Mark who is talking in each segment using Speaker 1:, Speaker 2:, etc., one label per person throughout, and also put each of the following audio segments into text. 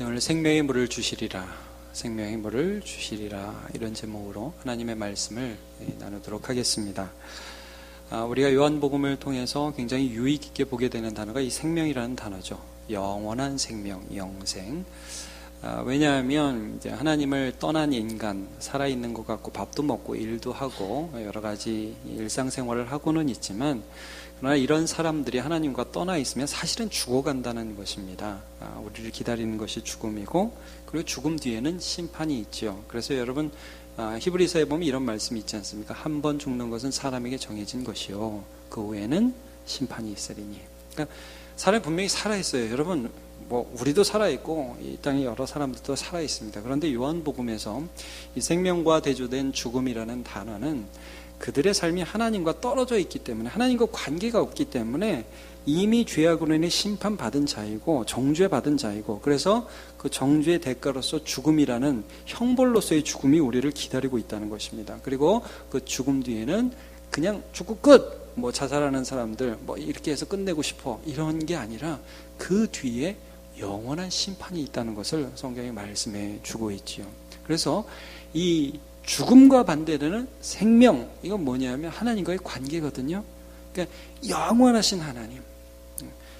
Speaker 1: 오늘 생명의 물을 주시리라, 생명의 물을 주시리라, 이런 제목으로 하나님의 말씀을 나누도록 하겠습니다. 우리가 요한복음을 통해서 굉장히 유익 있게 보게 되는 단어가 이 생명이라는 단어죠. 영원한 생명, 영생. 왜냐하면 이제 하나님을 떠난 인간, 살아있는 것 같고 밥도 먹고 일도 하고 여러 가지 일상생활을 하고는 있지만, 그러나 이런 사람들이 하나님과 떠나 있으면 사실은 죽어간다는 것입니다. 우리를 기다리는 것이 죽음이고, 그리고 죽음 뒤에는 심판이 있죠. 그래서 여러분, 히브리서에 보면 이런 말씀이 있지 않습니까? 한 번 죽는 것은 사람에게 정해진 것이요, 그 후에는 심판이 있으리니. 그러니까 사람이 분명히 살아있어요. 여러분, 우리도 살아있고 이 땅에 여러 사람들도 살아있습니다. 그런데 요한복음에서 이 생명과 대조된 죽음이라는 단어는 그들의 삶이 하나님과 떨어져 있기 때문에, 하나님과 관계가 없기 때문에 이미 죄악으로 인해 심판받은 자이고 정죄받은 자이고, 그래서 그 정죄의 대가로서 죽음이라는 형벌로서의 죽음이 우리를 기다리고 있다는 것입니다. 그리고 그 죽음 뒤에는 그냥 죽고 끝! 자살하는 사람들 이렇게 해서 끝내고 싶어, 이런 게 아니라 그 뒤에 영원한 심판이 있다는 것을 성경이 말씀해 주고 있지요. 그래서 이 죽음과 반대되는 생명, 이건 뭐냐면 하나님과의 관계거든요. 그러니까 영원하신 하나님,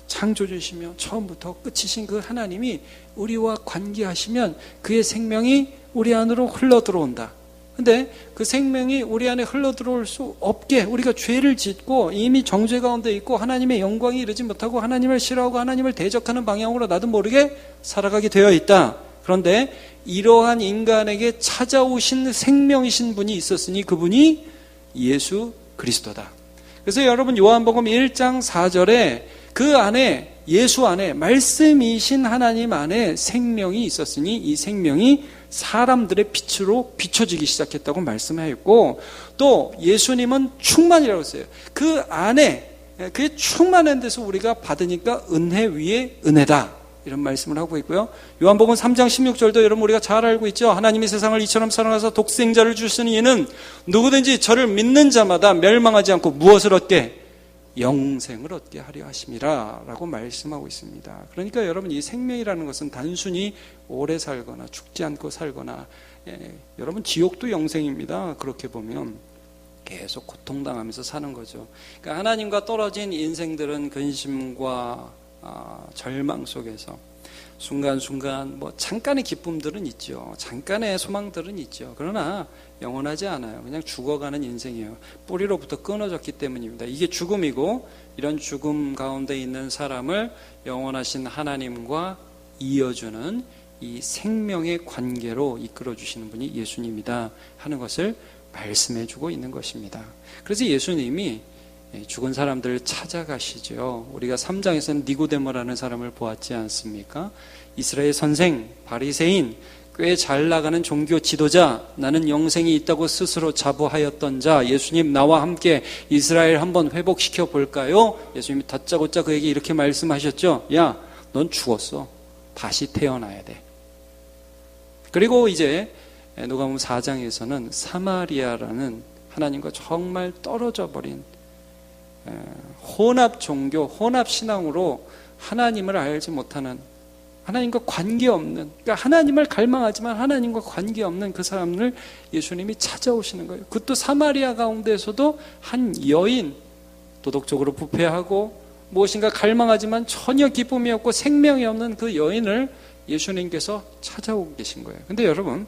Speaker 1: 창조주시며 처음부터 끝이신 그 하나님이 우리와 관계하시면 그의 생명이 우리 안으로 흘러 들어온다. 근데 그 생명이 우리 안에 흘러 들어올 수 없게, 우리가 죄를 짓고 이미 정죄 가운데 있고 하나님의 영광이 이르지 못하고 하나님을 싫어하고 하나님을 대적하는 방향으로 나도 모르게 살아가게 되어 있다. 그런데 이러한 인간에게 찾아오신 생명이신 분이 있었으니 그분이 예수 그리스도다. 그래서 여러분, 요한복음 1장 4절에 그 안에, 예수 안에, 말씀이신 하나님 안에 생명이 있었으니 이 생명이 사람들의 빛으로 비춰지기 시작했다고 말씀하였고, 또 예수님은 충만이라고 했어요. 그 안에, 그의 충만한 데서 우리가 받으니까 은혜 위에 은혜다, 이런 말씀을 하고 있고요. 요한복음 3장 16절도 여러분 우리가 잘 알고 있죠. 하나님이 세상을 이처럼 사랑하사 독생자를 주시니 이는 누구든지 저를 믿는 자마다 멸망하지 않고 무엇을 얻게? 영생을 얻게 하려 하심이라 라고 말씀하고 있습니다. 그러니까 여러분, 이 생명이라는 것은 단순히 오래 살거나 죽지 않고 살거나, 여러분 지옥도 영생입니다. 그렇게 보면 계속 고통당하면서 사는 거죠. 그러니까 하나님과 떨어진 인생들은 근심과 절망 속에서 순간순간 잠깐의 기쁨들은 있죠. 잠깐의 소망들은 있죠. 그러나 영원하지 않아요. 그냥 죽어가는 인생이에요. 뿌리로부터 끊어졌기 때문입니다. 이게 죽음이고, 이런 죽음 가운데 있는 사람을 영원하신 하나님과 이어주는 이 생명의 관계로 이끌어주시는 분이 예수님이다 하는 것을 말씀해주고 있는 것입니다. 그래서 예수님이 죽은 사람들을 찾아가시죠. 우리가 3장에서는 니고데모라는 사람을 보았지 않습니까? 이스라엘 선생, 바리새인, 꽤 잘 나가는 종교 지도자, 나는 영생이 있다고 스스로 자부하였던 자, 예수님 나와 함께 이스라엘 한번 회복시켜 볼까요? 예수님이 다짜고짜 그에게 이렇게 말씀하셨죠. 야, 넌 죽었어. 다시 태어나야 돼. 그리고 이제 누가복음 4장에서는 사마리아라는 하나님과 정말 떨어져 버린 혼합 종교, 혼합 신앙으로 하나님을 알지 못하는, 하나님과 관계없는, 그러니까 하나님을 갈망하지만 하나님과 관계없는 그 사람을 예수님이 찾아오시는 거예요. 그것도 사마리아 가운데에서도 한 여인, 도덕적으로 부패하고 무엇인가 갈망하지만 전혀 기쁨이 없고 생명이 없는 그 여인을 예수님께서 찾아오고 계신 거예요. 근데 여러분,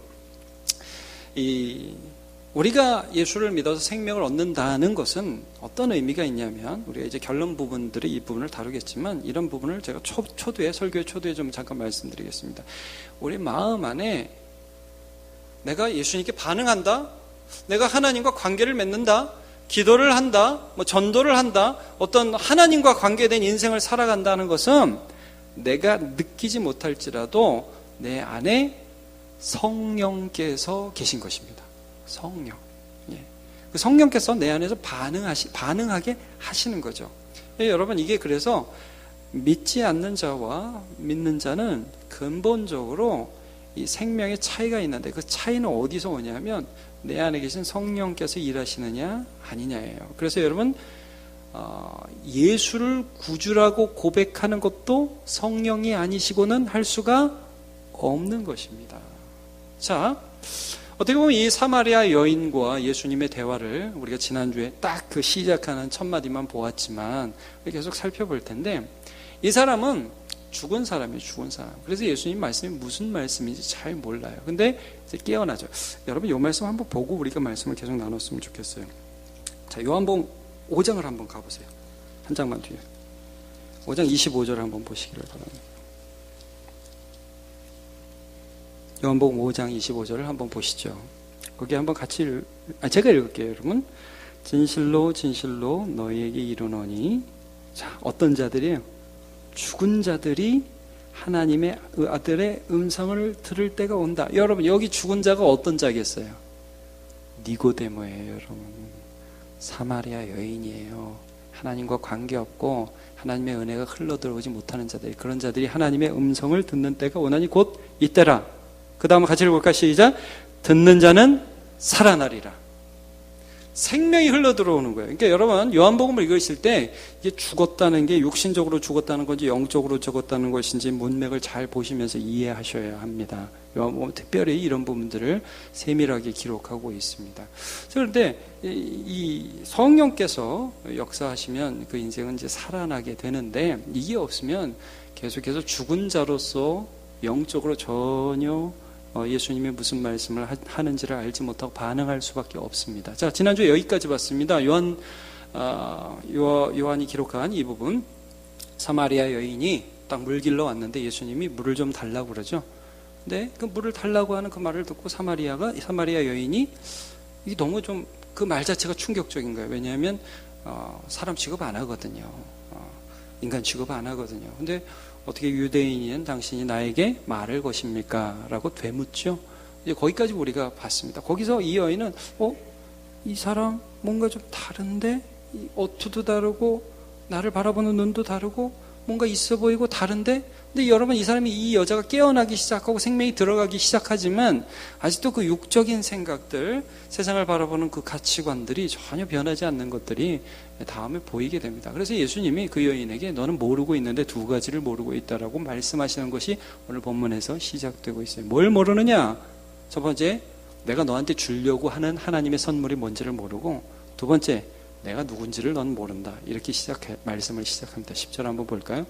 Speaker 1: 우리가 예수를 믿어서 생명을 얻는다는 것은 어떤 의미가 있냐면, 우리가 이제 결론 부분들이 이 부분을 다루겠지만, 이런 부분을 제가 초두에, 설교의 초두에 좀 잠깐 말씀드리겠습니다. 우리 마음 안에 내가 예수님께 반응한다, 내가 하나님과 관계를 맺는다, 기도를 한다, 전도를 한다, 어떤 하나님과 관계된 인생을 살아간다는 것은 내가 느끼지 못할지라도 내 안에 성령께서 계신 것입니다. 성령. 그 성령께서 내 안에서 반응하게 하시는 거죠. 여러분, 이게 그래서 믿지 않는 자와 믿는 자는 근본적으로 이 생명의 차이가 있는데, 그 차이는 어디서 오냐면 내 안에 계신 성령께서 일하시느냐 아니냐예요. 그래서 여러분, 예수를 구주라고 고백하는 것도 성령이 아니시고는 할 수가 없는 것입니다. 자, 어떻게 보면 이 사마리아 여인과 예수님의 대화를 우리가 지난주에 딱 그 시작하는 첫 마디만 보았지만 계속 살펴볼 텐데, 이 사람은 죽은 사람이에요. 죽은 사람. 그래서 예수님 말씀이 무슨 말씀인지 잘 몰라요. 근데 이제 깨어나죠. 여러분 이 말씀 한번 보고 우리가 말씀을 계속 나눴으면 좋겠어요. 자, 요한복음 5장을 한번 가보세요. 한 장만 뒤에. 5장 25절을 한번 보시기를 바랍니다. 요한복음 5장 25절을 한번 보시죠. 거기 한번 같이 제가 읽을게요, 여러분. 진실로 진실로 너희에게 이르노니. 자, 어떤 자들이에요? 죽은 자들이 하나님의 아들의 음성을 들을 때가 온다. 여러분, 여기 죽은 자가 어떤 자겠어요? 니고데모예요, 여러분. 사마리아 여인이에요. 하나님과 관계없고 하나님의 은혜가 흘러들어오지 못하는 자들, 그런 자들이 하나님의 음성을 듣는 때가 오나니 곧 이때라. 그 다음 같이 읽을까? 시작. 듣는 자는 살아나리라. 생명이 흘러들어오는 거예요. 그러니까 여러분, 요한복음을 읽으실 때 이게 죽었다는 게 육신적으로 죽었다는 건지 영적으로 죽었다는 것인지 문맥을 잘 보시면서 이해하셔야 합니다. 요한복음 특별히 이런 부분들을 세밀하게 기록하고 있습니다. 그런데 이 성령께서 역사하시면 그 인생은 이제 살아나게 되는데, 이게 없으면 계속해서 죽은 자로서 영적으로 전혀 예수님이 무슨 말씀을 하는지를 알지 못하고 반응할 수밖에 없습니다. 자, 지난주에 여기까지 봤습니다. 요한이 기록한 이 부분, 사마리아 여인이 딱 물 길러 왔는데 예수님이 물을 좀 달라고 그러죠. 근데 그 물을 달라고 하는 그 말을 듣고 사마리아 여인이, 이게 너무 좀 그 말 자체가 충격적인 거예요. 왜냐하면 사람 취급 안 하거든요. 인간 취급 안 하거든요. 근데 어떻게 유대인인 당신이 나에게 말을 것입니까? 라고 되묻죠. 이제 거기까지 우리가 봤습니다. 거기서 이 여인은 이 사람 뭔가 좀 다른데, 어투도 다르고 나를 바라보는 눈도 다르고 뭔가 있어 보이고 다른데, 근데 여러분, 이 사람이, 이 여자가 깨어나기 시작하고 생명이 들어가기 시작하지만 아직도 그 육적인 생각들, 세상을 바라보는 그 가치관들이 전혀 변하지 않는 것들이 다음에 보이게 됩니다. 그래서 예수님이 그 여인에게 너는 모르고 있는데 두 가지를 모르고 있다라고 말씀하시는 것이 오늘 본문에서 시작되고 있어요. 뭘 모르느냐? 첫 번째, 내가 너한테 주려고 하는 하나님의 선물이 뭔지를 모르고, 두 번째, 내가 누군지를 넌 모른다. 이렇게 말씀을 시작합니다. 10절 한번 볼까요?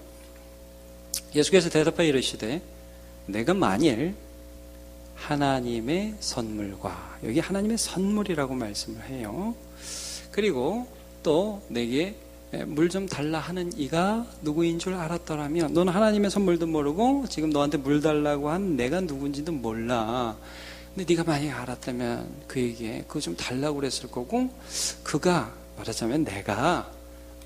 Speaker 1: 예수께서 대답하여 이르시되 내가 만일 하나님의 선물과, 여기 하나님의 선물이라고 말씀을 해요. 그리고 또 내게 물 좀 달라 하는 이가 누구인 줄 알았더라면, 너는 하나님의 선물도 모르고 지금 너한테 물 달라고 한 내가 누군지도 몰라. 근데 네가 만약에 알았다면 그에게 그거 좀 달라고 그랬을 거고, 그가 말하자면 내가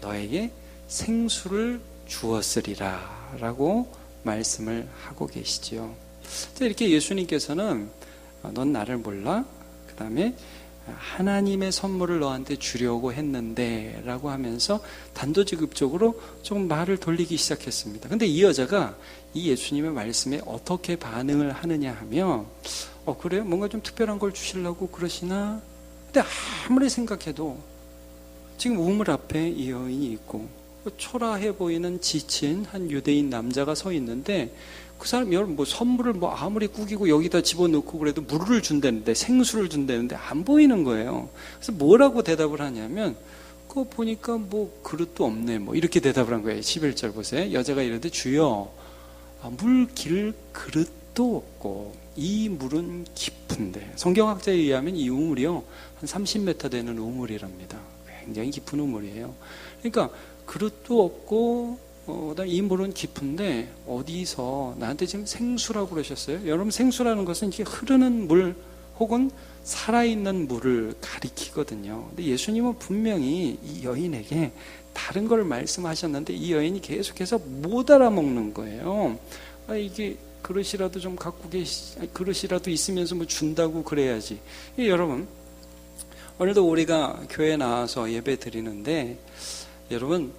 Speaker 1: 너에게 생수를 주었으리라 라고 말씀을 하고 계시죠. 이렇게 예수님께서는 넌 나를 몰라? 그 다음에 하나님의 선물을 너한테 주려고 했는데 라고 하면서 단도직입적으로 조금 말을 돌리기 시작했습니다. 근데 이 여자가 이 예수님의 말씀에 어떻게 반응을 하느냐 하면, 그래요? 뭔가 좀 특별한 걸 주시려고 그러시나? 근데 아무리 생각해도 지금 우물 앞에 이 여인이 있고 초라해 보이는 지친 한 유대인 남자가 서 있는데, 그 사람이 선물을 아무리 구기고 여기다 집어넣고 그래도 물을 준다는데, 생수를 준다는데 안 보이는 거예요. 그래서 뭐라고 대답을 하냐면, 그거 보니까 그릇도 없네, 이렇게 대답을 한 거예요. 11절 보세요. 여자가 이르되 주여, 물 길 그릇도 없고 이 물은 깊은데, 성경학자에 의하면 이 우물이요 한 30m 되는 우물이랍니다. 굉장히 깊은 우물이에요. 그러니까 그릇도 없고 그다음에 이 물은 깊은데 어디서 나한테 지금 생수라고 그러셨어요? 여러분, 생수라는 것은 이게 흐르는 물 혹은 살아있는 물을 가리키거든요. 근데 예수님은 분명히 이 여인에게 다른 걸 말씀하셨는데 이 여인이 계속해서 못 알아먹는 거예요. 이게 그릇이라도 좀 갖고 그릇이라도 있으면서 준다고 그래야지. 여러분, 오늘도 우리가 교회에 나와서 예배 드리는데, 여러분,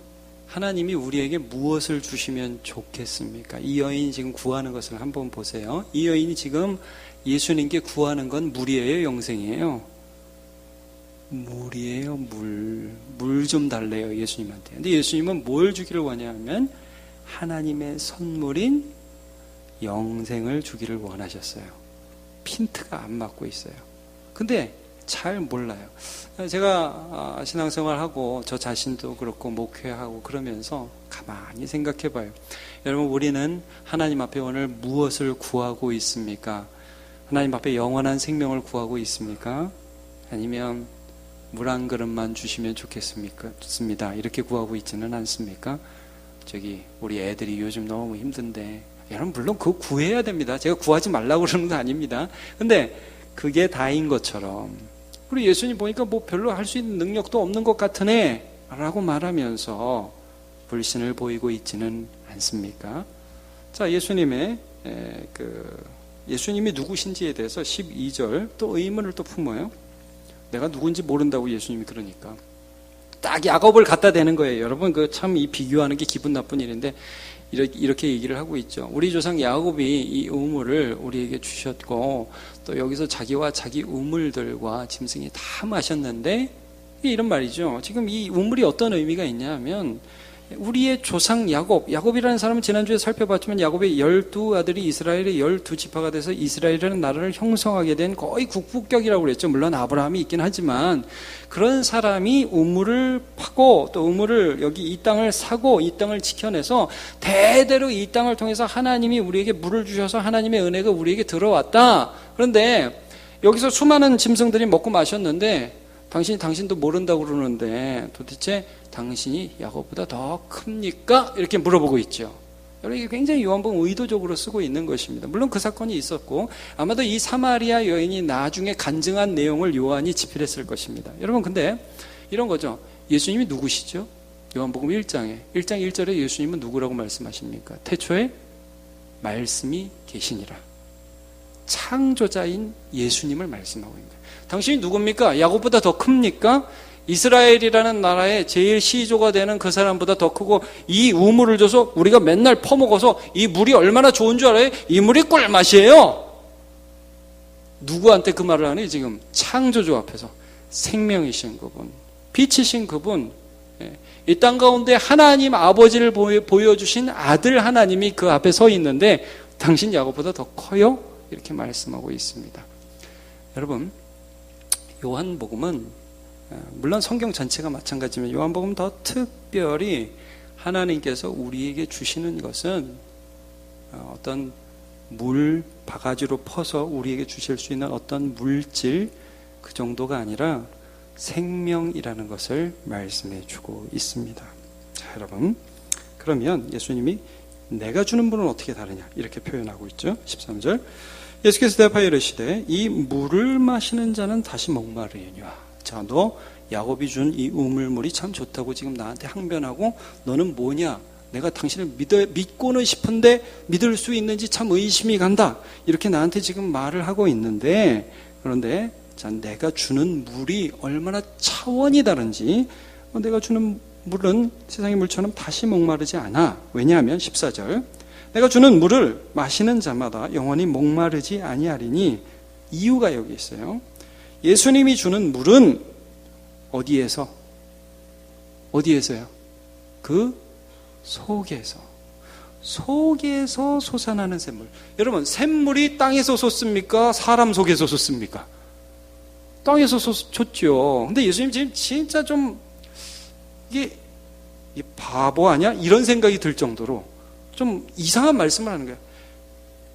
Speaker 1: 하나님이 우리에게 무엇을 주시면 좋겠습니까? 이 여인이 지금 구하는 것을 한번 보세요. 이 여인이 지금 예수님께 구하는 건 물이에요, 영생이에요? 물이에요, 물. 물 좀 달래요, 예수님한테. 근데 예수님은 뭘 주기를 원하냐면 하나님의 선물인 영생을 주기를 원하셨어요. 핀트가 안 맞고 있어요. 근데 잘 몰라요. 제가 신앙생활하고 저 자신도 그렇고 목회하고 그러면서 가만히 생각해 봐요. 여러분, 우리는 하나님 앞에 오늘 무엇을 구하고 있습니까? 하나님 앞에 영원한 생명을 구하고 있습니까? 아니면 물 한 그릇만 주시면 좋겠습니다. 이렇게 구하고 있지는 않습니까? 우리 애들이 요즘 너무 힘든데, 여러분 물론 그거 구해야 됩니다. 제가 구하지 말라고 그러는 거 아닙니다. 근데 그게 다인 것처럼 우리 예수님 보니까 뭐 별로 할 수 있는 능력도 없는 것 같으네 라고 말하면서 불신을 보이고 있지는 않습니까? 자, 예수님이 누구신지에 대해서 12절 또 의문을 또 품어요. 내가 누군지 모른다고 예수님이 그러니까 딱 야곱을 갖다 대는 거예요. 여러분, 참 이 비교하는 게 기분 나쁜 일인데 이렇게 얘기를 하고 있죠. 우리 조상 야곱이 이 우물을 우리에게 주셨고, 또 여기서 자기와 자기 우물들과 짐승이 다 마셨는데, 이런 말이죠. 지금 이 우물이 어떤 의미가 있냐면, 우리의 조상 야곱이라는 사람은 지난주에 살펴봤지만 야곱의 12아들이 이스라엘의 12지파가 돼서 이스라엘이라는 나라를 형성하게 된 거의 국부격이라고 그랬죠. 물론 아브라함이 있긴 하지만, 그런 사람이 우물을 파고 또 우물을 여기 이 땅을 사고 이 땅을 지켜내서 대대로 이 땅을 통해서 하나님이 우리에게 물을 주셔서 하나님의 은혜가 우리에게 들어왔다. 그런데 여기서 수많은 짐승들이 먹고 마셨는데 당신도 모른다고 그러는데 도대체 당신이 야곱보다 더 큽니까? 이렇게 물어보고 있죠. 여러분, 이게 굉장히 요한복음 의도적으로 쓰고 있는 것입니다. 물론 그 사건이 있었고 아마도 이 사마리아 여인이 나중에 간증한 내용을 요한이 집필했을 것입니다. 여러분, 근데 이런 거죠. 예수님이 누구시죠? 요한복음 1장 1절에 예수님은 누구라고 말씀하십니까? 태초에 말씀이 계시니라. 창조자인 예수님을 말씀하고 있는 거예요. 당신이 누굽니까? 야곱보다 더 큽니까? 이스라엘이라는 나라의 제일 시조가 되는 그 사람보다 더 크고 이 우물을 줘서 우리가 맨날 퍼먹어서 이 물이 얼마나 좋은 줄 알아요? 이 물이 꿀맛이에요. 누구한테 그 말을 하니? 지금 창조주 앞에서 생명이신 그분, 빛이신 그분, 이 땅 가운데 하나님 아버지를 보여주신 아들 하나님이 그 앞에 서 있는데 당신 야곱보다 더 커요? 이렇게 말씀하고 있습니다. 여러분, 요한복음은 물론 성경 전체가 마찬가지지만 요한복음 더 특별히 하나님께서 우리에게 주시는 것은 어떤 물 바가지로 퍼서 우리에게 주실 수 있는 어떤 물질 그 정도가 아니라 생명이라는 것을 말씀해 주고 있습니다. 자, 여러분, 그러면 예수님이 내가 주는 물은 어떻게 다르냐 이렇게 표현하고 있죠. 13절 예수께서 대답하여 이르시되 이 물을 마시는 자는 다시 목마르리니와. 자, 너 야곱이 준 이 우물물이 참 좋다고 지금 나한테 항변하고 너는 뭐냐? 내가 당신을 믿고는 싶은데 믿을 수 있는지 참 의심이 간다. 이렇게 나한테 지금 말을 하고 있는데, 그런데 자, 내가 주는 물이 얼마나 차원이 다른지, 내가 주는 물은 세상의 물처럼 다시 목마르지 않아. 왜냐하면 14절 내가 주는 물을 마시는 자마다 영원히 목마르지 아니하리니. 이유가 여기 있어요. 예수님이 주는 물은 어디에서요? 그 속에서 솟아나는 샘물. 여러분, 샘물이 땅에서 솟습니까? 사람 속에서 솟습니까? 땅에서 솟죠. 근데 예수님 지금 진짜 좀 이게 바보 아니야? 이런 생각이 들 정도로 좀 이상한 말씀을 하는 거예요.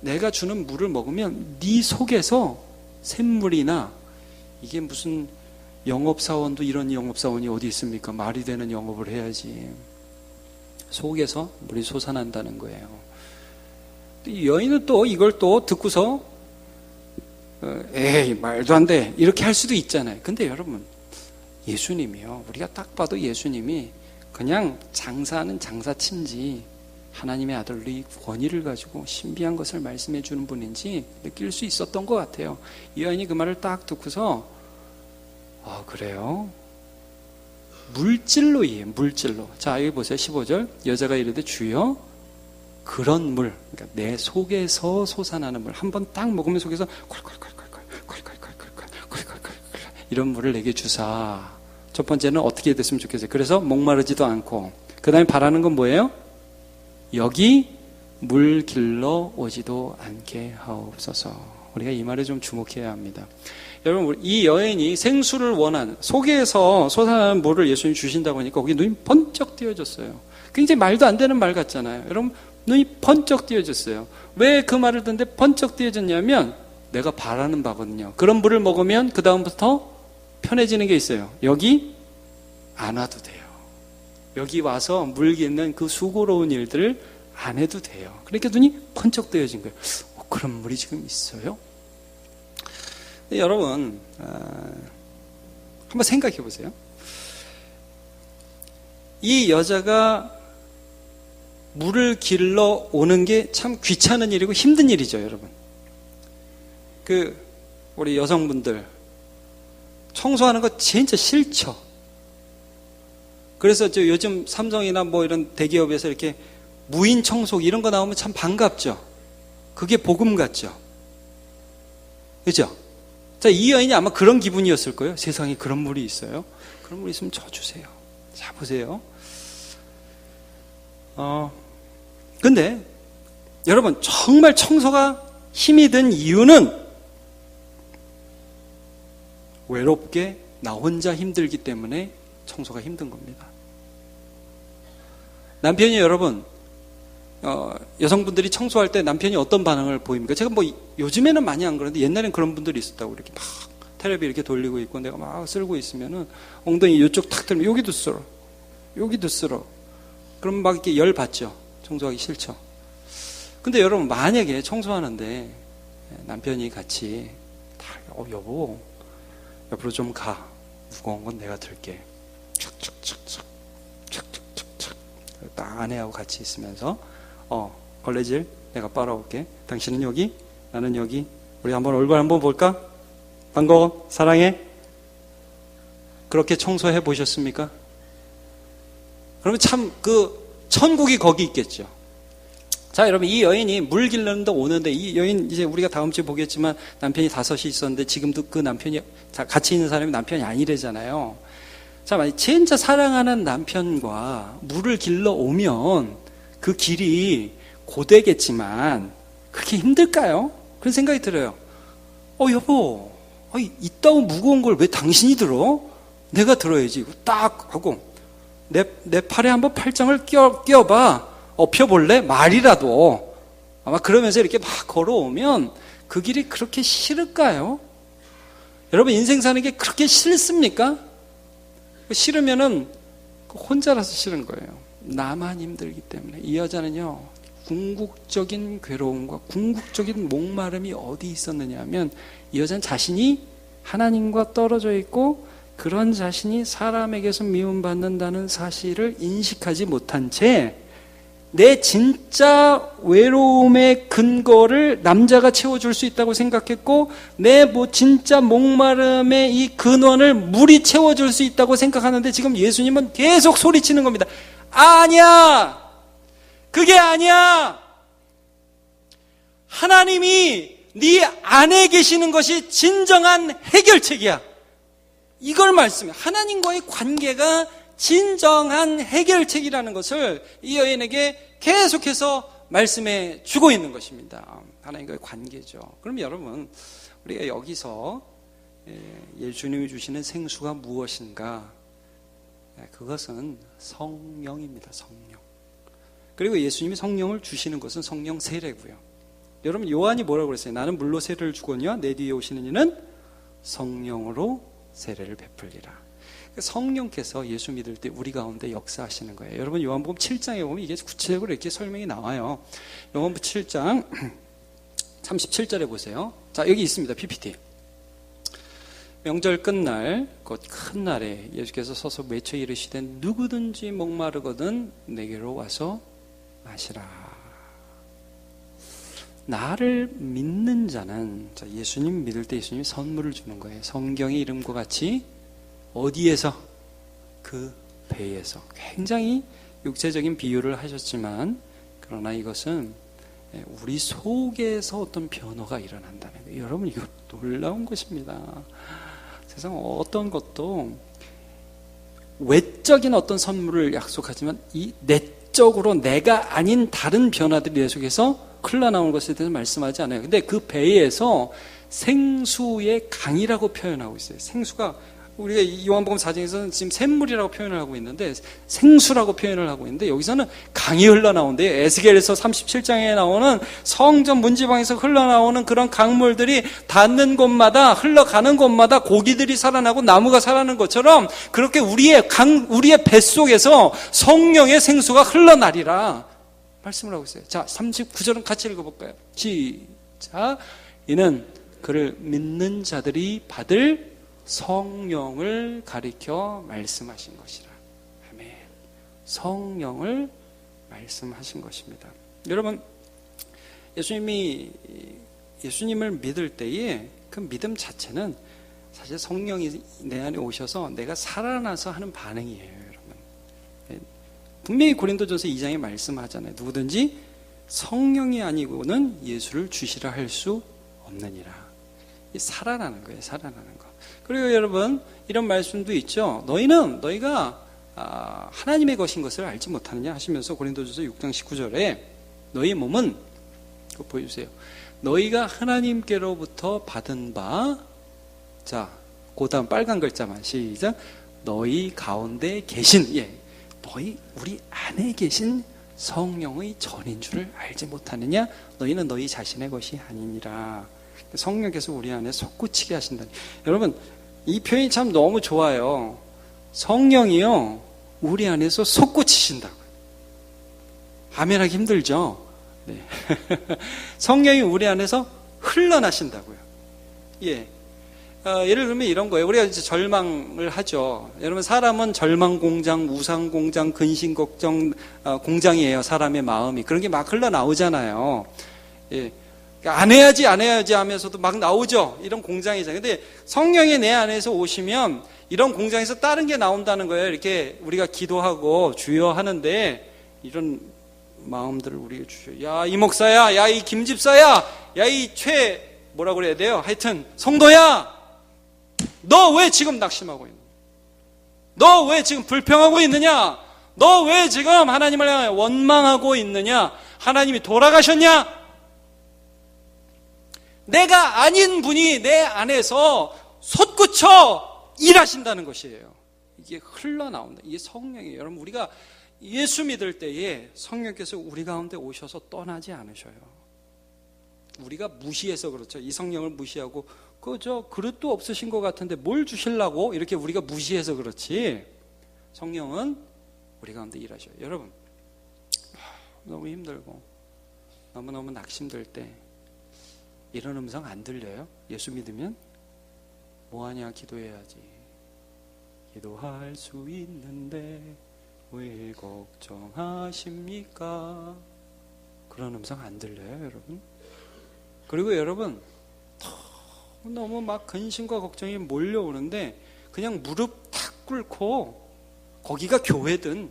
Speaker 1: 내가 주는 물을 먹으면 네 속에서 샘물이나, 이게 무슨 영업사원도 이런 영업사원이 어디 있습니까? 말이 되는 영업을 해야지. 속에서 물이 솟아난다는 거예요. 이 여인은 또 이걸 또 듣고서 에이 말도 안 돼 이렇게 할 수도 있잖아요. 근데 여러분, 예수님이요, 우리가 딱 봐도 예수님이 그냥 장사하는 장사친지 하나님의 아들의 권위를 가지고 신비한 것을 말씀해 주는 분인지 느낄 수 있었던 것 같아요. 이 여인이 그 말을 딱 듣고서 그래요? 물질로 이해해. 물질로. 자, 여기 보세요. 15절 여자가 이르되 주여 그런 물, 그러니까 내 속에서 솟아나는 물, 한번 딱 먹으면 속에서 콜콜콜콜콜콜콜콜콜콜콜콜콜콜 이런 물을 내게 주사. 첫 번째는 어떻게 됐으면 좋겠어요? 그래서 목마르지도 않고, 그 다음에 바라는 건 뭐예요? 여기 물 길러 오지도 않게 하옵소서. 우리가 이 말에 좀 주목해야 합니다. 여러분, 이 여인이 생수를 원하는, 속에서 솟아나는 물을 예수님이 주신다고 하니까 거기 눈이 번쩍 띄어졌어요. 굉장히 말도 안 되는 말 같잖아요. 여러분, 눈이 번쩍 띄어졌어요. 왜 그 말을 듣는데 번쩍 띄어졌냐면 내가 바라는 바거든요. 그런 물을 먹으면 그 다음부터 편해지는 게 있어요. 여기 안 와도 돼요. 여기 와서 물 깃는 그 수고로운 일들을 안 해도 돼요. 그러니까 눈이 번쩍 뜨여진 거예요. 그런 물이 지금 있어요? 여러분, 한번 생각해 보세요. 이 여자가 물을 길러 오는 게 참 귀찮은 일이고 힘든 일이죠, 여러분. 우리 여성분들, 청소하는 거 진짜 싫죠? 그래서 요즘 삼성이나 뭐 이런 대기업에서 이렇게 무인 청소기 이런 거 나오면 참 반갑죠? 그게 복음 같죠? 그죠? 자, 이 여인이 아마 그런 기분이었을 거예요. 세상에 그런 물이 있어요? 그런 물이 있으면 저 주세요. 자, 보세요. 근데 여러분, 정말 청소가 힘이 든 이유는 외롭게 나 혼자 힘들기 때문에 청소가 힘든 겁니다. 남편이 여러분, 여성분들이 청소할 때 남편이 어떤 반응을 보입니까? 제가 뭐 요즘에는 많이 안 그러는데 옛날엔 그런 분들이 있었다고. 이렇게 막 텔레비 이렇게 돌리고 있고 내가 막 쓸고 있으면은 엉덩이 이쪽 탁 들면 여기도 쓸어, 여기도 쓸어. 그러면 막 이렇게 열 받죠. 청소하기 싫죠. 근데 여러분, 만약에 청소하는데 남편이 같이 여보, 옆으로 좀 가. 무거운 건 내가 들게. 착착착착, 착착착착. 딱 아내하고 같이 있으면서 걸레질 내가 빨아올게. 당신은 여기, 나는 여기. 우리 한번 얼굴 한번 볼까? 반가워, 사랑해. 그렇게 청소해 보셨습니까? 그러면 참 천국이 거기 있겠죠. 자, 여러분, 이 여인이 물 길르는데 오는데, 이 여인 이제 우리가 다음 주에 보겠지만 남편이 5이 있었는데 지금도 그 남편이 같이 있는 사람이 남편이 아니래잖아요. 자, 만약 진짜 사랑하는 남편과 물을 길러 오면 그 길이 고되겠지만 그렇게 힘들까요? 그런 생각이 들어요. 여보, 이따고 무거운 걸 왜 당신이 들어? 내가 들어야지. 딱 하고 내 팔에 한번 팔짱을 끼워봐. 펴볼래? 말이라도. 아마 그러면서 이렇게 막 걸어오면 그 길이 그렇게 싫을까요? 여러분, 인생 사는 게 그렇게 싫습니까? 싫으면은 혼자라서 싫은 거예요. 나만 힘들기 때문에. 이 여자는요, 궁극적인 괴로움과 궁극적인 목마름이 어디 있었느냐 하면, 이 여자는 자신이 하나님과 떨어져 있고 그런 자신이 사람에게서 미움받는다는 사실을 인식하지 못한 채 내 진짜 외로움의 근거를 남자가 채워줄 수 있다고 생각했고, 내 진짜 목마름의 이 근원을 물이 채워줄 수 있다고 생각하는데, 지금 예수님은 계속 소리치는 겁니다. 아니야! 그게 아니야! 하나님이 네 안에 계시는 것이 진정한 해결책이야. 이걸 말씀해. 하나님과의 관계가 진정한 해결책이라는 것을 이 여인에게 계속해서 말씀해 주고 있는 것입니다. 하나님과의 관계죠. 그럼 여러분, 우리가 여기서 예수님이 주시는 생수가 무엇인가? 그것은 성령입니다. 성령. 그리고 예수님이 성령을 주시는 것은 성령 세례고요. 여러분, 요한이 뭐라고 그랬어요? 나는 물로 세례를 주거니와 내 뒤에 오시는 이는 성령으로 세례를 베풀리라. 성령께서 예수 믿을 때 우리 가운데 역사하시는 거예요. 여러분, 요한복음 7장에 보면 이게 구체적으로 이렇게 설명이 나와요. 요한복음 7장 37절에 보세요. 자, 여기 있습니다. PPT. 명절 끝날, 곧 큰 날에 예수께서 서서 외쳐 이르시되 누구든지 목마르거든 내게로 와서 마시라. 나를 믿는 자는, 자, 예수님 믿을 때 예수님이 선물을 주는 거예요. 성경의 이름과 같이 어디에서? 그 배에서. 굉장히 육체적인 비유를 하셨지만, 그러나 이것은 우리 속에서 어떤 변화가 일어난다는 거예요. 여러분, 이거 놀라운 것입니다. 세상 어떤 것도 외적인 어떤 선물을 약속하지만 이 외적으로 내가 아닌 다른 변화들이 계속해서 흘러나오는 것에 대해서 말씀하지 않아요. 근데 그 배에서 생수의 강이라고 표현하고 있어요. 생수가 우리가 요한복음 4장에서는 지금 샘물이라고 표현을 하고 있는데 생수라고 표현을 하고 있는데 여기서는 강이 흘러나오는데요. 에스겔에서 37장에 나오는 성전 문지방에서 흘러나오는 그런 강물들이 닿는 곳마다 흘러가는 곳마다 고기들이 살아나고 나무가 살아나는 것처럼 그렇게 우리의 뱃속에서 성령의 생수가 흘러나리라 말씀을 하고 있어요. 자, 39절은 같이 읽어볼까요? 시작. 이는 그를 믿는 자들이 받을 성령을 가리켜 말씀하신 것이라. 아멘. 성령을 말씀하신 것입니다. 여러분, 예수님을 믿을 때에 그 믿음 자체는 사실 성령이 내 안에 오셔서 내가 살아나서 하는 반응이에요, 여러분. 분명히 고린도전서 2장에 말씀하잖아요. 누구든지 성령이 아니고는 예수를 주시라 할 수 없느니라. 살아나는 거예요, 살아나는 거. 그리고 여러분, 이런 말씀도 있죠. 너희가 하나님의 것인 것을 알지 못하느냐 하시면서 고린도전서 6장 19절에 너희 몸은, 그거 보여주세요. 너희가 하나님께로부터 받은 바, 자, 그 다음 빨간 글자만 시작. 너희 가운데 계신, 너희 우리 안에 계신 성령의 전인 줄을 알지 못하느냐? 너희는 너희 자신의 것이 아니니라. 성령께서 우리 안에 솟구치게 하신다. 여러분, 이 표현이 참 너무 좋아요. 성령이요, 우리 안에서 솟구치신다고요. 아멘하기 힘들죠? 네. 성령이 우리 안에서 흘러나신다고요. 예. 예를 들면 이런 거예요. 우리가 이제 절망을 하죠. 여러분, 사람은 절망 공장, 우상 공장, 근심 걱정 공장이에요. 사람의 마음이. 그런 게 막 흘러나오잖아요. 예. 안 해야지 하면서도 막 나오죠. 이런 공장이잖아요. 근데 성령이 내 안에서 오시면 이런 공장에서 다른 게 나온다는 거예요. 이렇게 우리가 기도하고 주여 하는데 이런 마음들을 우리가 주셔. 야, 이 목사야, 야, 이 김집사야, 야, 이 뭐라고 그래야 돼요? 하여튼 성도야, 너 왜 지금 낙심하고 있느냐? 너 왜 지금 불평하고 있느냐? 너 왜 지금 하나님을 향해 원망하고 있느냐? 하나님이 돌아가셨냐? 내가 아닌 분이 내 안에서 솟구쳐 일하신다는 것이에요. 이게 흘러나온다. 이게 성령이에요. 여러분, 우리가 예수 믿을 때에 성령께서 우리 가운데 오셔서 떠나지 않으셔요. 우리가 무시해서 그렇죠. 이 성령을 무시하고 그저 그릇도 없으신 것 같은데 뭘 주시려고 이렇게 우리가 무시해서 그렇지. 성령은 우리 가운데 일하셔요. 여러분, 너무 힘들고 너무너무 낙심될 때 이런 음성 안 들려요? 예수 믿으면? 뭐하냐? 기도해야지. 기도할 수 있는데 왜 걱정하십니까? 그런 음성 안 들려요, 여러분? 그리고 여러분, 너무 막 근심과 걱정이 몰려오는데 그냥 무릎 탁 꿇고, 거기가 교회든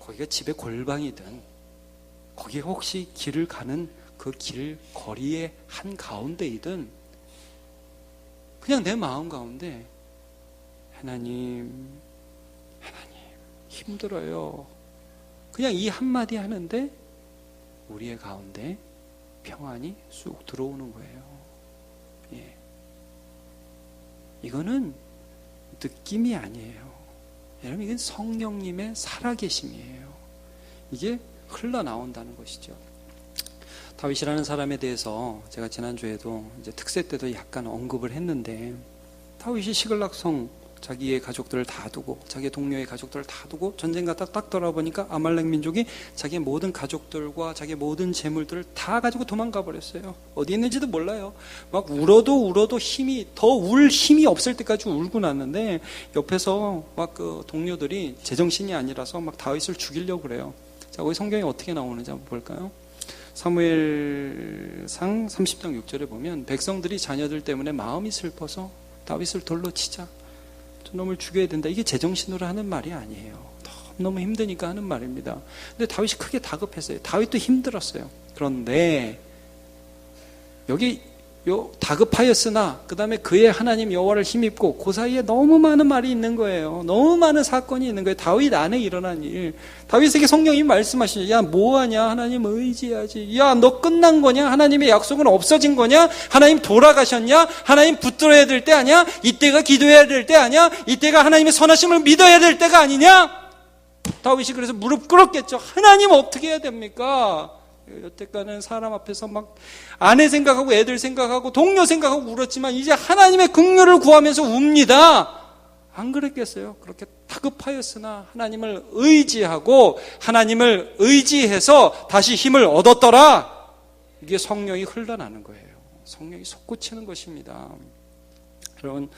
Speaker 1: 거기가 집의 골방이든 거기 혹시 길을 가는 그 길 거리의 한 가운데이든 그냥 내 마음 가운데 하나님 힘들어요. 그냥 이 한마디 하는데 우리의 가운데 평안이 쑥 들어오는 거예요. 예. 이거는 느낌이 아니에요. 여러분, 이건 성령님의 살아계심이에요. 이게 흘러나온다는 것이죠. 다윗이라는 사람에 대해서 제가 지난주에도 이제 특세 때도 약간 언급을 했는데, 다윗이 시글락성 자기의 가족들을 다 두고, 자기의 동료의 가족들을 다 두고 전쟁 갔다 딱 돌아보니까 아말렉 민족이 자기의 모든 가족들과 자기의 모든 재물들을 다 가지고 도망가 버렸어요. 어디 있는지도 몰라요. 막 울어도 힘이, 더 울 힘이 없을 때까지 울고 났는데 옆에서 막 그 동료들이 제정신이 아니라서 막 다윗을 죽이려고 그래요. 자, 거기 성경이 어떻게 나오는지 한번 볼까요? 사무엘상 30장 6절에 보면 백성들이 자녀들 때문에 마음이 슬퍼서 다윗을 돌로 치자, 저놈을 죽여야 된다. 이게 제정신으로 하는 말이 아니에요. 너무 힘드니까 하는 말입니다. 근데 다윗이 크게 다급했어요. 다윗도 힘들었어요. 그런데 여기 다급하였으나 그 다음에 그의 하나님 여호와를 힘입고 그 사이에 너무 많은 말이 있는 거예요. 너무 많은 사건이 있는 거예요. 다윗 안에 일어난 일. 다윗에게 성령이 말씀하시죠. 야 뭐하냐, 하나님 의지하지. 야 너 끝난 거냐, 하나님의 약속은 없어진 거냐, 하나님 돌아가셨냐, 하나님 붙들어야 될 때 아니야, 이때가 기도해야 될 때 아니야, 이때가 하나님의 선하심을 믿어야 될 때가 아니냐. 다윗이 그래서 무릎 꿇었겠죠. 하나님 어떻게 해야 됩니까? 여태까지는 사람 앞에서 막 아내 생각하고 애들 생각하고 동료 생각하고 울었지만 이제 하나님의 긍휼을 구하면서 웁니다. 안 그랬겠어요? 그렇게 다급하였으나 하나님을 의지하고 하나님을 의지해서 다시 힘을 얻었더라. 이게 성령이 흘러나는 거예요. 성령이 솟구치는 것입니다. 여러분,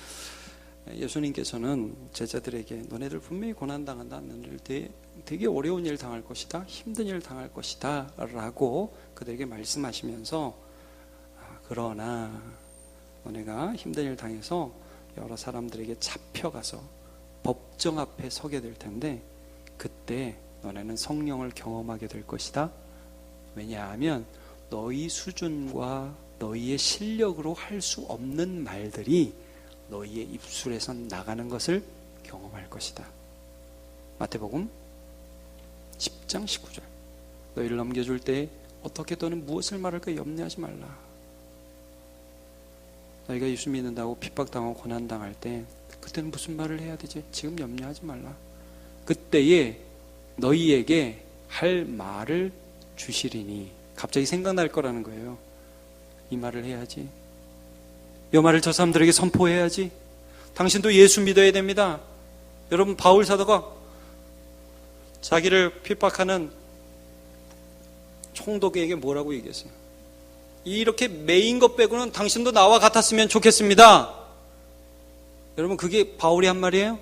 Speaker 1: 예수님께서는 제자들에게 너네들 분명히 고난당한다, 너네들 되게 어려운 일 당할 것이다, 힘든 일 당할 것이다 라고 그들에게 말씀하시면서 그러나 너네가 힘든 일 당해서 여러 사람들에게 잡혀가서 법정 앞에 서게 될 텐데 그때 너네는 성령을 경험하게 될 것이다. 왜냐하면 너희 수준과 너희의 실력으로 할 수 없는 말들이 너희의 입술에서 나가는 것을 경험할 것이다. 마태복음 10장 19절. 너희를 넘겨줄 때 어떻게 또는 무엇을 말할까 염려하지 말라. 너희가 예수 믿는다고 핍박당하고 고난당할 때 그때는 무슨 말을 해야 되지? 지금 염려하지 말라. 그때에 너희에게 할 말을 주시리니. 갑자기 생각날 거라는 거예요. 이 말을 해야지, 이 말을 저 사람들에게 선포해야지, 당신도 예수 믿어야 됩니다. 여러분, 바울 사도가 자기를 핍박하는 총독에게 뭐라고 얘기했어요? 이렇게 매인 것 빼고는 당신도 나와 같았으면 좋겠습니다. 여러분, 그게 바울이 한 말이에요?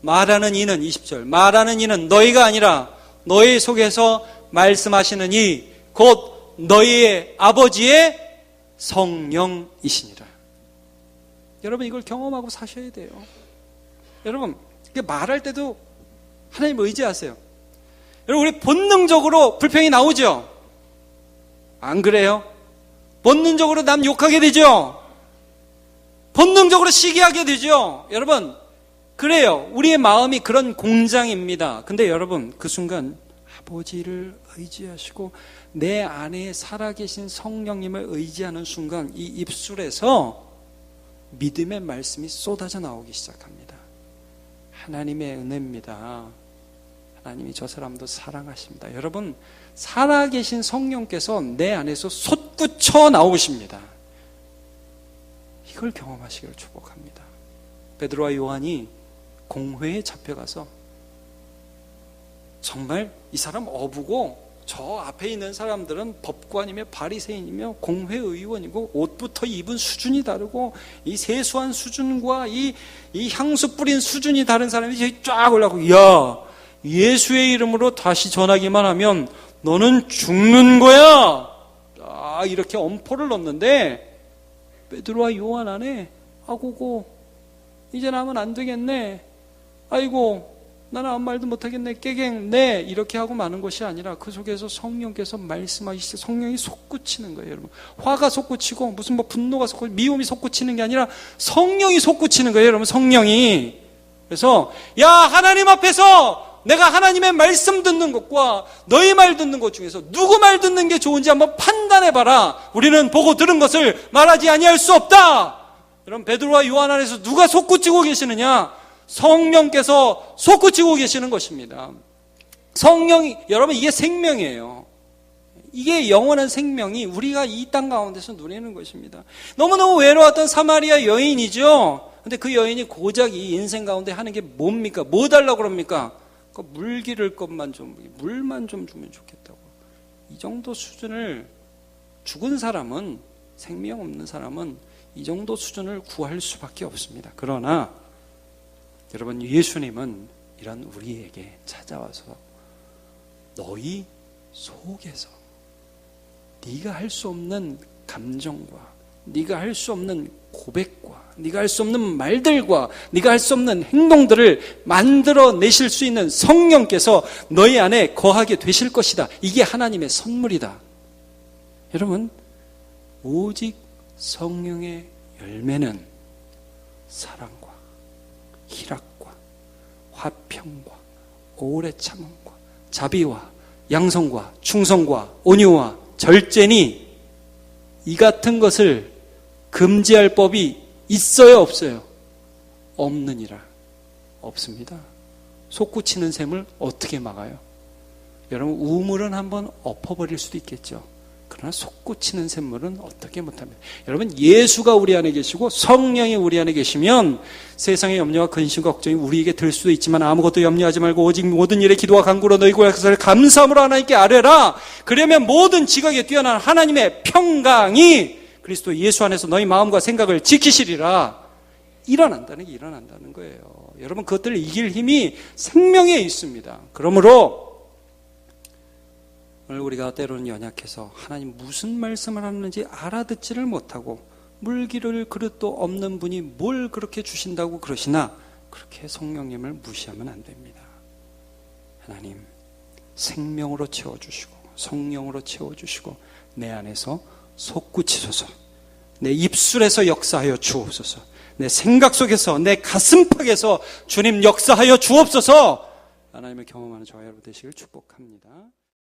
Speaker 1: 말하는 이는, 20절, 말하는 이는 너희가 아니라 너희 속에서 말씀하시는 이 곧 너희의 아버지의 성령이시니라. 여러분, 이걸 경험하고 사셔야 돼요. 여러분, 말할 때도 하나님 의지하세요. 여러분, 우리 본능적으로 불평이 나오죠? 안 그래요? 본능적으로 남 욕하게 되죠? 본능적으로 시기하게 되죠? 여러분, 그래요. 우리의 마음이 그런 공장입니다. 근데 여러분, 그 순간 아버지를 의지하시고 내 안에 살아계신 성령님을 의지하는 순간 이 입술에서 믿음의 말씀이 쏟아져 나오기 시작합니다. 하나님의 은혜입니다. 하나님이 저 사람도 사랑하십니다. 여러분, 살아계신 성령께서 내 안에서 솟구쳐 나오십니다. 이걸 경험하시기를 축복합니다. 베드로와 요한이 공회에 잡혀가서 정말 이 사람 어부고 저 앞에 있는 사람들은 법관이며 바리새인이며 공회의원이고 옷부터 입은 수준이 다르고 이 세수한 수준과 이 향수 뿌린 수준이 다른 사람이 쫙 올라오고, 야, 예수의 이름으로 다시 전하기만 하면 너는 죽는 거야. 이렇게 엄포를 넣는데 베드로와 요한 안에 아고고 이제 나면 안 되겠네. 아이고 나는 아무 말도 못하겠네. 깨갱 네 이렇게 하고 마는 것이 아니라 그 속에서 성령께서 말씀하시고 성령이 솟구치는 거예요. 여러분, 화가 솟구치고 무슨 분노가 솟구치고 미움이 솟구치는 게 아니라 성령이 솟구치는 거예요. 여러분, 성령이. 그래서 야, 하나님 앞에서 내가 하나님의 말씀 듣는 것과 너희 말 듣는 것 중에서 누구 말 듣는 게 좋은지 한번 판단해봐라. 우리는 보고 들은 것을 말하지 아니할 수 없다. 여러분, 베드로와 요한 안에서 누가 솟구치고 계시느냐? 성령께서 솟구치고 계시는 것입니다. 성령이, 여러분, 이게 생명이에요. 이게 영원한 생명이 우리가 이 땅 가운데서 누리는 것입니다. 너무너무 외로웠던 사마리아 여인이죠. 근데 그 여인이 고작 이 인생 가운데 하는 게 뭡니까? 뭐 달라고 그럽니까? 물 기를 것만 좀, 물만 좀 주면 좋겠다고. 이 정도 수준을, 죽은 사람은, 생명 없는 사람은 이 정도 수준을 구할 수밖에 없습니다. 그러나 여러분, 예수님은 이런 우리에게 찾아와서 너희 속에서 네가 할 수 없는 감정과 네가 할 수 없는 고백과 네가 할 수 없는 말들과 네가 할 수 없는 행동들을 만들어내실 수 있는 성령께서 너희 안에 거하게 되실 것이다. 이게 하나님의 선물이다. 여러분, 오직 성령의 열매는 사랑과 희락과 화평과 오래 참음과 자비와 양성과 충성과 온유와 절제니 이 같은 것을 금지할 법이 있어요, 없어요? 없느니라. 없습니다. 솟구치는 샘을 어떻게 막아요? 여러분, 우물은 한번 엎어버릴 수도 있겠죠. 그러나 솟구치는 샘물은 어떻게 못합니다. 여러분, 예수가 우리 안에 계시고 성령이 우리 안에 계시면 세상의 염려와 근심과 걱정이 우리에게 들 수도 있지만 아무것도 염려하지 말고 오직 모든 일에 기도와 간구로 너희 고백을 감사함으로 하나님께 아뢰라. 그러면 모든 지각에 뛰어난 하나님의 평강이 그리스도 예수 안에서 너희 마음과 생각을 지키시리라. 일어난다는 게 일어난다는 거예요. 여러분, 그것들을 이길 힘이 생명에 있습니다. 그러므로 오늘 우리가 때로는 연약해서 하나님 무슨 말씀을 하는지 알아듣지를 못하고 물기를 그릇도 없는 분이 뭘 그렇게 주신다고 그러시나 그렇게 성령님을 무시하면 안 됩니다. 하나님 생명으로 채워주시고 성령으로 채워주시고 내 안에서 솟구치소서. 내 입술에서 역사하여 주옵소서. 내 생각 속에서 내 가슴팍에서 주님 역사하여 주옵소서. 하나님을 경험하는 저와 여러분 되시길 축복합니다.